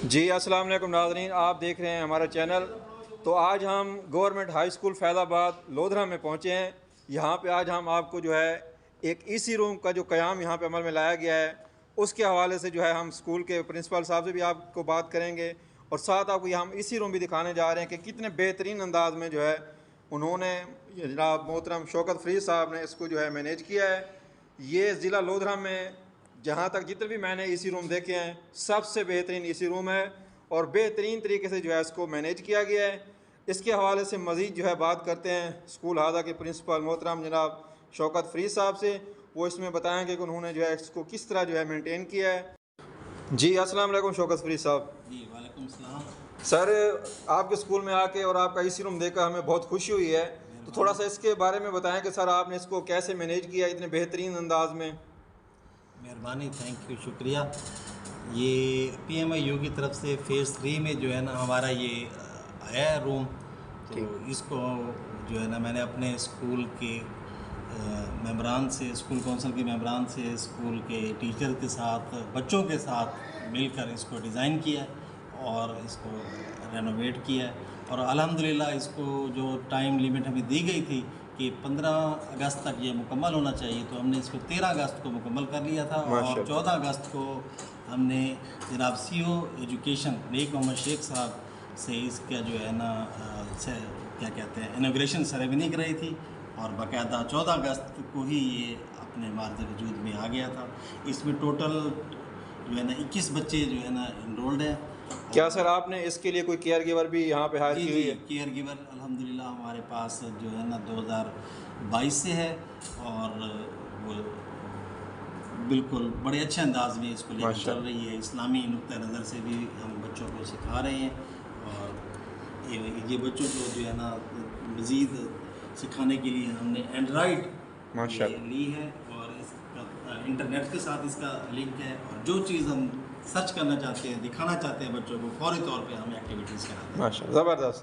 جی السلام علیکم ناظرین، آپ دیکھ رہے ہیں ہمارا چینل۔ تو آج ہم گورنمنٹ ہائی اسکول فیض آباد لودھرا میں پہنچے ہیں۔ یہاں پہ آج ہم آپ کو جو ہے ایک ای سی روم کا جو قیام یہاں پہ عمل میں لایا گیا ہے اس کے حوالے سے جو ہے ہم اسکول کے پرنسپل صاحب سے بھی آپ کو بات کریں گے، اور ساتھ آپ کو یہ ہم ای سی روم بھی دکھانے جا رہے ہیں کہ کتنے بہترین انداز میں جو ہے انہوں نے، جناب محترم شوکت فرید صاحب نے اس کو جو ہے مینیج کیا ہے۔ یہ ضلع لودھرا میں جہاں تک جتنے بھی میں نے ای سی روم دیکھے ہیں سب سے بہترین ای سی روم ہے، اور بہترین طریقے سے جو ہے اس کو مینیج کیا گیا ہے۔ اس کے حوالے سے مزید جو ہے بات کرتے ہیں اسکول ہادہ کے پرنسپل محترم جناب شوکت فرید صاحب سے، وہ اس میں بتائیں گے کہ انہوں نے جو ہے اس کو کس طرح جو ہے مینٹین کیا ہے۔ جی السلام علیکم شوکت فرید صاحب۔ جی وعلیکم السلام سر، آپ کے اسکول میں آ کے اور آپ کا ای سی روم دیکھ کر ہمیں بہت خوشی ہوئی ہے، تو تھوڑا سا اس کے بارے میں بتائیں کہ سر آپ نے اس کو کیسے مینیج کیا اتنے بہترین انداز میں۔ مہربانی، تھینک یو، شکریہ۔ یہ پی ایم آئی یو کی طرف سے فیز 3 میں جو ہے نا ہمارا یہ آیا ہے روم، تو اس کو جو ہے نا میں نے اپنے اسکول کے ممبران سے، اسکول کونسل کے ممبران سے، اسکول کے ٹیچر کے ساتھ، بچوں کے ساتھ مل کر اس کو ڈیزائن کیا اور اس کو رینوویٹ کیا ہے، اور الحمدللہ اس کو جو ٹائم لیمٹ ہمیں دی گئی تھی کہ 15 اگست تک یہ مکمل ہونا چاہیے، تو ہم نے اس کو 13 اگست کو مکمل کر لیا تھا، اور 14 اگست کو ہم نے جناب سی او ایجوکیشن نیک محمد شیخ صاحب سے اس کا جو ہے نا کیا کہتے ہیں انوگریشن سیریمنی کرائی تھی، اور باقاعدہ 14 اگست کو ہی یہ اپنے مارج وجود میں آ گیا تھا۔ اس میں ٹوٹل جو ہے نا 21 بچے جو ہے نا انرولڈ ہیں۔ کیا سر آپ نے اس کے لیے کوئی کیئر گیور بھی یہاں پہ ہائر کی ہوئی ہے؟ کیئر گیور الحمدللہ ہمارے پاس جو ہے نا 2022 سے ہے، اور وہ بالکل بڑے اچھے انداز میں اس کو لے کر چل رہی ہے۔ اسلامی نقطہ نظر سے بھی ہم بچوں کو سکھا رہے ہیں، اور یہ بچوں کو جو ہے نا مزید سکھانے کے لیے ہم نے اینڈرائڈ لی ہے، اور اس کا انٹرنیٹ کے ساتھ اس کا لنک ہے، اور جو چیز ہم سرچ کرنا چاہتے ہیں، دکھانا چاہتے ہیں بچوں کو، فوری طور پہ ہم ایکٹیویٹیز کراتے ہیں۔ ماشاء اللہ، زبردست۔